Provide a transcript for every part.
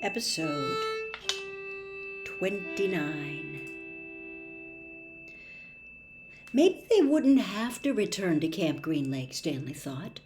Episode 29. Maybe they wouldn't have to return to Camp Green Lake, Stanley thought.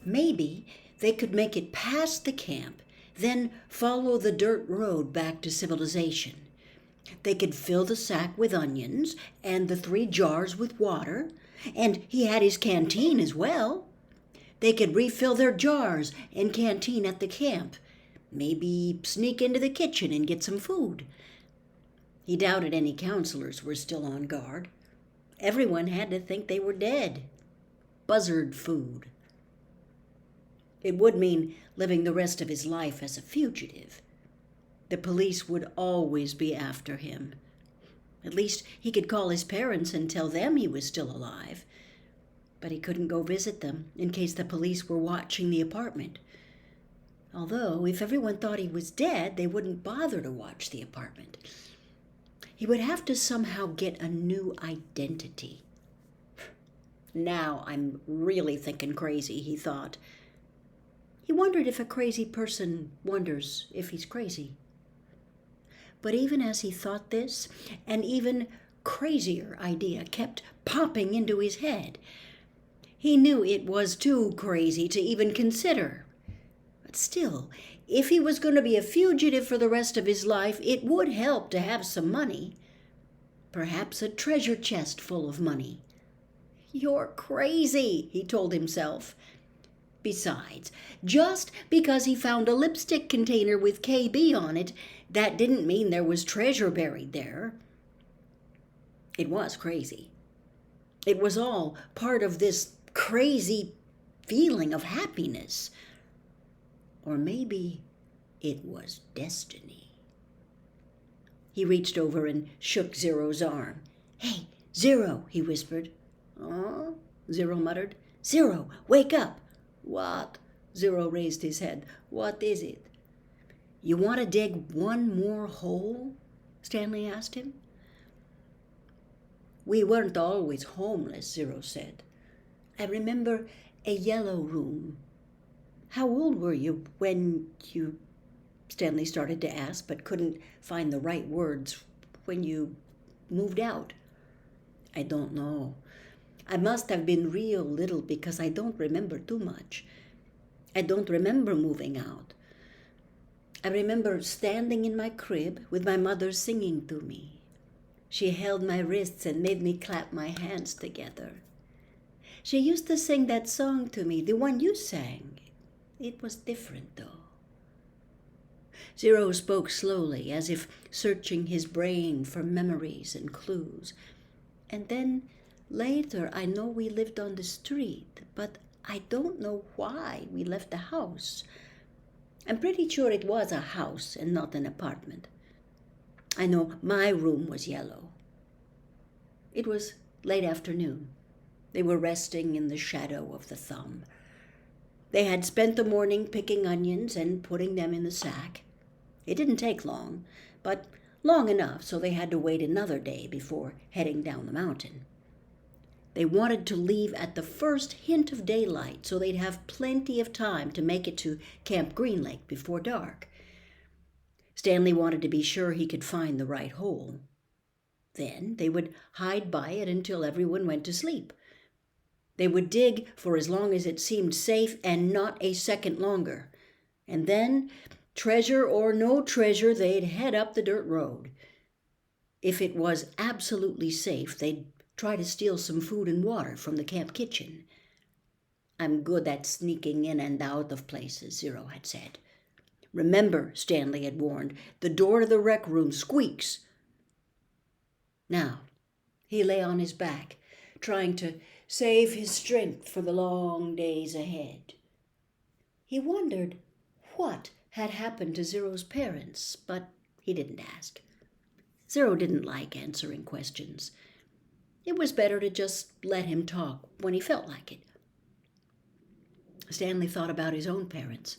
Maybe they could make it past the camp, then follow the dirt road back to civilization. They could fill the sack with onions and the 3 jars with water, and he had his canteen as well. They could refill their jars and canteen at the camp. Maybe sneak into the kitchen and get some food. He doubted any counselors were still on guard. Everyone had to think they were dead. Buzzard food. It would mean living the rest of his life as a fugitive. The police would always be after him. At least he could call his parents and tell them he was still alive. But he couldn't go visit them in case the police were watching the apartment. Although, if everyone thought he was dead, they wouldn't bother to watch the apartment. He would have to somehow get a new identity. Now I'm really thinking crazy, he thought. He wondered if a crazy person wonders if he's crazy. But even as he thought this, an even crazier idea kept popping into his head. He knew it was too crazy to even consider. But still, if he was going to be a fugitive for the rest of his life, it would help to have some money. Perhaps a treasure chest full of money. You're crazy, he told himself. Besides, just because he found a lipstick container with KB on it, that didn't mean there was treasure buried there. It was crazy. It was all part of this crazy feeling of happiness. Or maybe it was destiny. He reached over and shook Zero's arm. "Hey, Zero," he whispered. "Oh," Zero muttered. "Zero, wake up." "What?" Zero raised his head. "What is it?" "You want to dig one more hole?" Stanley asked him. "We weren't always homeless," Zero said. "I remember a yellow room." "How old were you when you," Stanley started to ask, but couldn't find the right words, "when you moved out?" "I don't know. I must have been real little because I don't remember too much. I don't remember moving out. I remember standing in my crib with my mother singing to me. She held my wrists and made me clap my hands together. She used to sing that song to me, the one you sang. It was different, though." Zero spoke slowly, as if searching his brain for memories and clues. "And then later I know we lived on the street, but I don't know why we left the house. I'm pretty sure it was a house and not an apartment. I know my room was yellow." It was late afternoon. They were resting in the shadow of the thumb. They had spent the morning picking onions and putting them in the sack. It didn't take long, but long enough so they had to wait another day before heading down the mountain. They wanted to leave at the first hint of daylight so they'd have plenty of time to make it to Camp Green Lake before dark. Stanley wanted to be sure he could find the right hole. Then they would hide by it until everyone went to sleep. They would dig for as long as it seemed safe and not a second longer. And then, treasure or no treasure, they'd head up the dirt road. If it was absolutely safe, they'd try to steal some food and water from the camp kitchen. "I'm good at sneaking in and out of places," Zero had said. "Remember," Stanley had warned, "the door to the rec room squeaks." Now, he lay on his back, trying to save his strength for the long days ahead. He wondered what had happened to Zero's parents, but he didn't ask. Zero didn't like answering questions. It was better to just let him talk when he felt like it. Stanley thought about his own parents.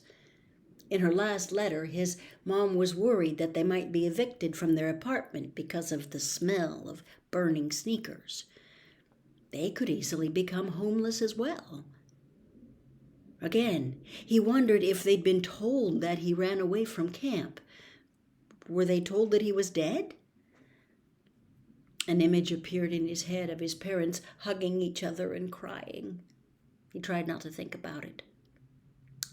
In her last letter, his mom was worried that they might be evicted from their apartment because of the smell of burning sneakers. They could easily become homeless as well. Again, he wondered if they'd been told that he ran away from camp. Were they told that he was dead? An image appeared in his head of his parents hugging each other and crying. He tried not to think about it.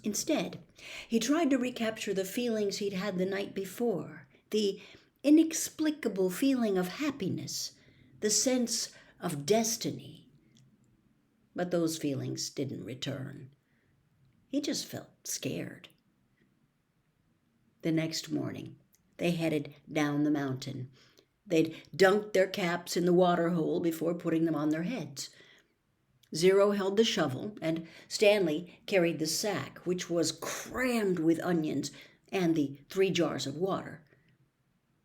Instead, he tried to recapture the feelings he'd had the night before, the inexplicable feeling of happiness, the sense of destiny. But those feelings didn't return. He just felt scared. The next morning, they headed down the mountain. They'd dunked their caps in the water hole before putting them on their heads. Zero held the shovel, and Stanley carried the sack, which was crammed with onions, and the 3 jars of water.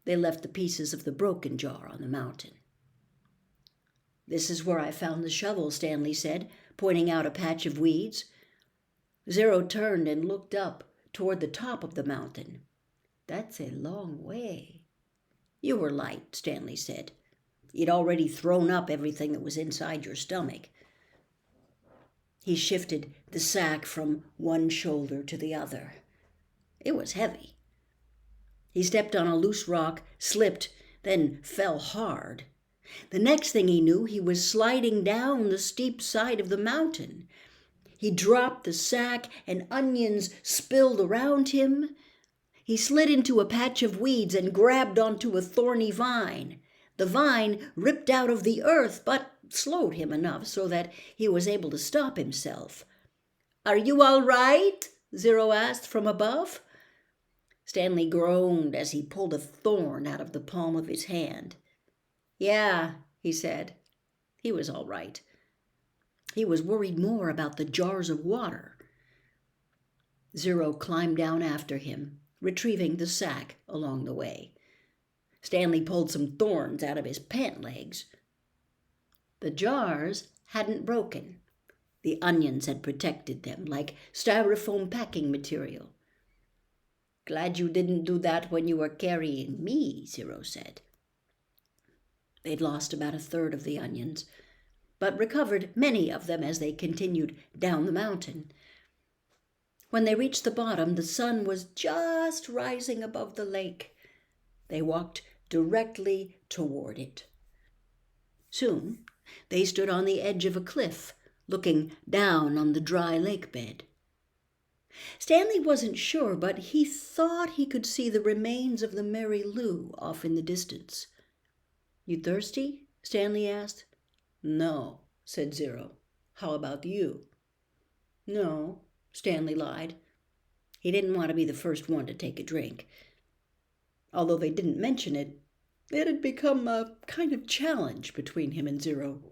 They left the pieces of the broken jar on the mountain. "This is where I found the shovel," Stanley said, pointing out a patch of weeds. Zero turned and looked up toward the top of the mountain. "That's a long way." "You were light," Stanley said. "You'd already thrown up everything that was inside your stomach." He shifted the sack from one shoulder to the other. It was heavy. He stepped on a loose rock, slipped, then fell hard. The next thing he knew, he was sliding down the steep side of the mountain. He dropped the sack, and onions spilled around him. He slid into a patch of weeds and grabbed onto a thorny vine. The vine ripped out of the earth, but slowed him enough so that he was able to stop himself. "Are you all right?" Zero asked from above. Stanley groaned as he pulled a thorn out of the palm of his hand. "Yeah," he said. He was all right. He was worried more about the jars of water. Zero climbed down after him, retrieving the sack along the way. Stanley pulled some thorns out of his pant legs. The jars hadn't broken. The onions had protected them like styrofoam packing material. "Glad you didn't do that when you were carrying me," Zero said. They'd lost about a third of the onions, but recovered many of them as they continued down the mountain. When they reached the bottom, the sun was just rising above the lake. They walked directly toward it. Soon, they stood on the edge of a cliff, looking down on the dry lake bed. Stanley wasn't sure, but he thought he could see the remains of the Mary Lou off in the distance. "You thirsty?" Stanley asked. "No," said Zero. "How about you?" "No," Stanley lied. He didn't want to be the first one to take a drink. Although they didn't mention it, it had become a kind of challenge between him and Zero.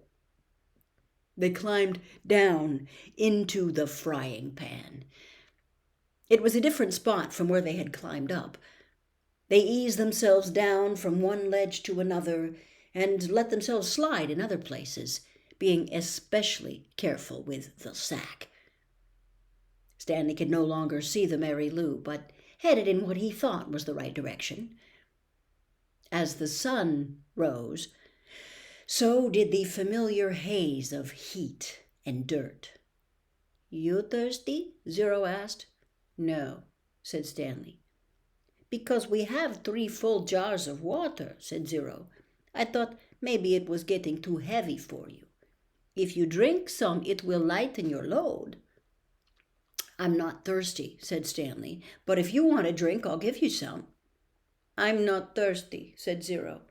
They climbed down into the frying pan. It was a different spot from where they had climbed up. They eased themselves down from one ledge to another and let themselves slide in other places, being especially careful with the sack. Stanley could no longer see the Mary Lou, but headed in what he thought was the right direction. As the sun rose, so did the familiar haze of heat and dirt. "You thirsty?" Zero asked. "No," said Stanley. "Because we have 3 full jars of water," said Zero. "I thought maybe it was getting too heavy for you. If you drink some, it will lighten your load." "I'm not thirsty," said Stanley, "but if you want a drink, I'll give you some." "I'm not thirsty," said Zero.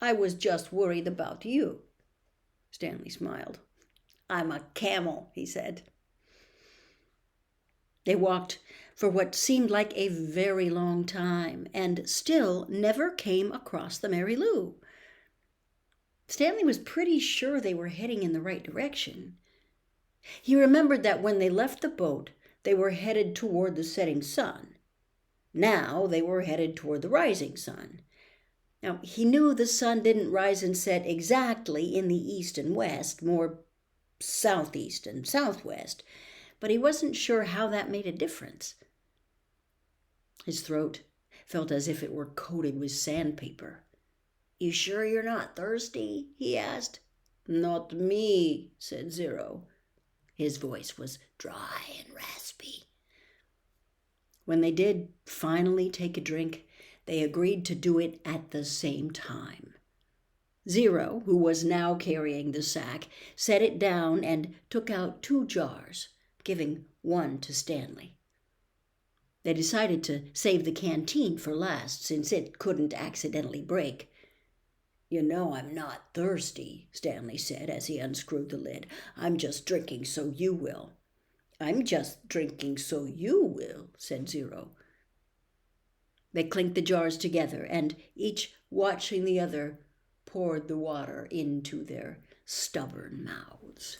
"I was just worried about you." Stanley smiled. "I'm a camel," he said. They walked for what seemed like a very long time and still never came across the Mary Lou. Stanley was pretty sure they were heading in the right direction. He remembered that when they left the boat, they were headed toward the setting sun. Now they were headed toward the rising sun. Now, he knew the sun didn't rise and set exactly in the east and west, more southeast and southwest, but he wasn't sure how that made a difference. His throat felt as if it were coated with sandpaper. "You sure you're not thirsty?" he asked. "Not me," said Zero. His voice was dry and raspy. When they did finally take a drink, They agreed to do it at the same time. Zero, who was now carrying the sack, set it down and took out 2 jars, giving one to Stanley. They decided to save the canteen for last, since it couldn't accidentally break. "You know I'm not thirsty," Stanley said as he unscrewed the lid. "I'm just drinking so you will." "I'm just drinking so you will," said Zero. They clinked the jars together, and each watching the other poured the water into their stubborn mouths.